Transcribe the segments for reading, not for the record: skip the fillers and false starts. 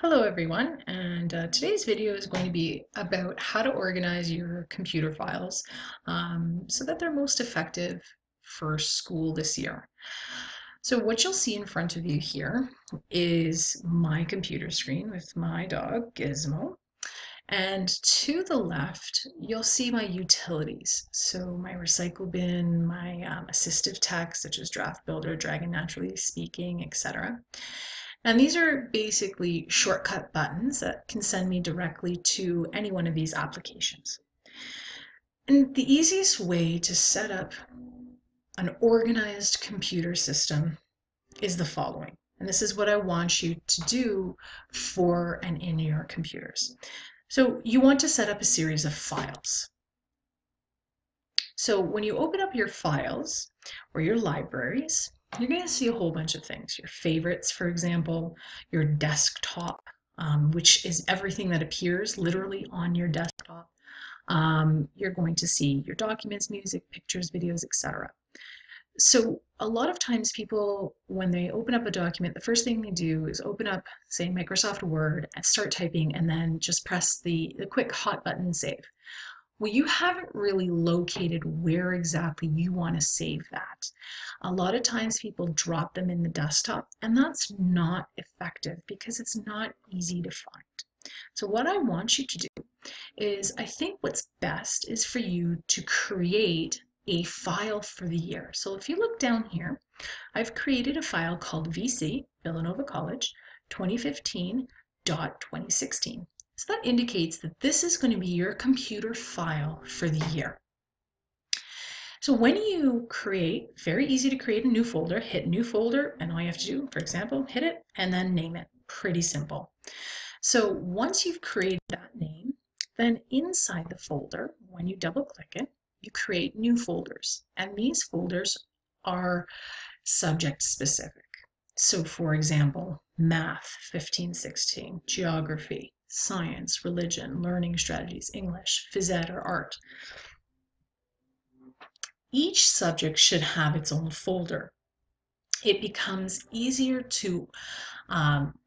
Hello everyone, and today's video is going to be about how to organize your computer files so that they're most effective for school this year. So what you'll see in front of you here is my computer screen with my dog Gizmo, and to the left you'll see my utilities. So my recycle bin, my assistive text such as Draft Builder, Dragon Naturally Speaking, etc. And these are basically shortcut buttons that can send me directly to any one of these applications. And the easiest way to set up an organized computer system is the following. And this is what I want you to do for and in your computers. So you want to set up a series of files. So when you open up your files or your libraries, you're going to see a whole bunch of things. Your favorites, for example, your desktop, which is everything that appears literally on your desktop. You're going to see your documents, music, pictures, videos, etc. So a lot of times people, when they open up a document, the first thing they do is open up, say, Microsoft Word and start typing and then just press the quick hot button save. Well, you haven't really located where exactly you want to save that. A lot of times people drop them in the desktop, and that's not effective because it's not easy to find. So what I want you to do is, I think what's best is for you to create a file for the year. So if you look down here, I've created a file called VC, Villanova College, 2015.2016. So that indicates that this is going to be your computer file for the year. So when you create, very easy to create a new folder, hit new folder, and all you have to do, for example, hit it and then name it. Pretty simple. So once you've created that name, then inside the folder, when you double click it, you create new folders. And these folders are subject specific. So for example, math 1516, geography, science, religion, learning strategies, English, phys ed, or art. Each subject should have its own folder. It becomes easier to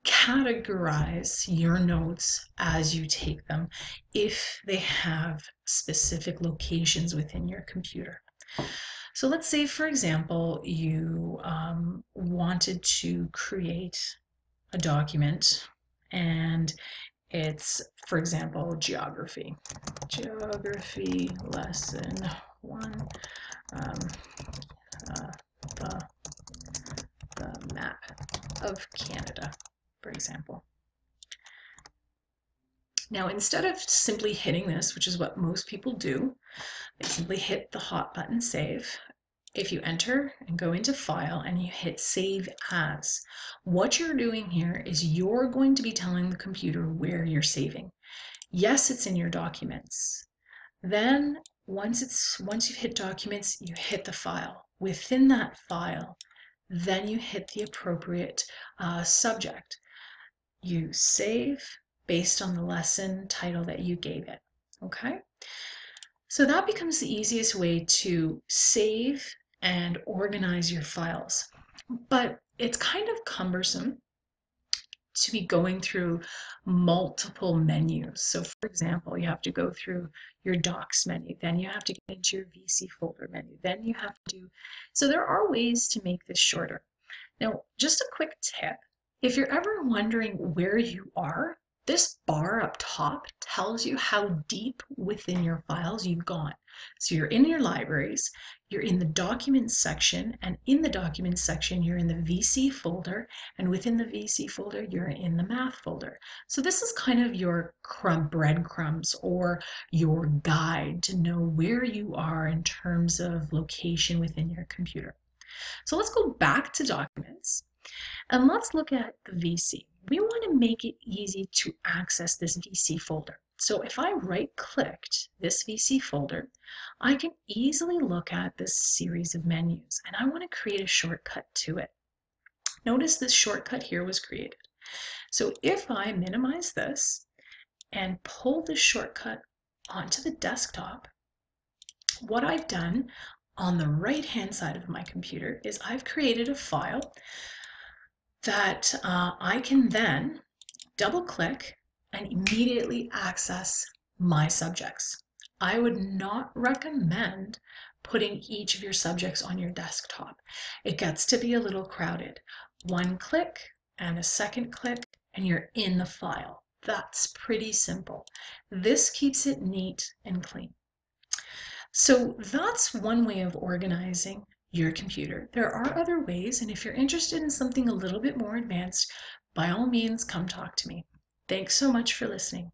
categorize your notes as you take them if they have specific locations within your computer. So let's say, for example, you wanted to create a document and it's, for example, geography. Geography lesson 1, um, uh, the, the map of Canada, for example. Now, instead of simply hitting this, which is what most people do, they simply hit the hot button save. If you enter and go into File and you hit Save As, what you're doing here is you're going to be telling the computer where you're saving. Yes, it's in your documents. Then once you've hit Documents, you hit the file. Within that file, then you hit the appropriate subject. You save based on the lesson title that you gave it. Okay? So that becomes the easiest way to save and organize your files. But it's kind of cumbersome to be going through multiple menus. So for example, you have to go through your Docs menu, then you have to get into your VC folder menu, then you have to do, so there are ways to make this shorter. Now, just a quick tip, if you're ever wondering where you are, this bar up top tells you how deep within your files you've gone. So you're in your libraries, you're in the documents section, and in the documents section, you're in the VC folder, and within the VC folder, you're in the math folder. So this is kind of your breadcrumbs or your guide to know where you are in terms of location within your computer. So let's go back to documents and let's look at the VC. We want to make it easy to access this VC folder. So if I right-clicked this VC folder, I can easily look at this series of menus, and I want to create a shortcut to it. Notice this shortcut here was created. So if I minimize this and pull this shortcut onto the desktop, what I've done on the right-hand side of my computer is I've created a file that I can then double click and immediately access My Subjects. I would not recommend putting each of your subjects on your desktop. It gets to be a little crowded. One click and a second click and you're in the file. That's pretty simple. This keeps it neat and clean. So that's one way of organizing your computer. There are other ways, and if you're interested in something a little bit more advanced, by all means, come talk to me. Thanks so much for listening.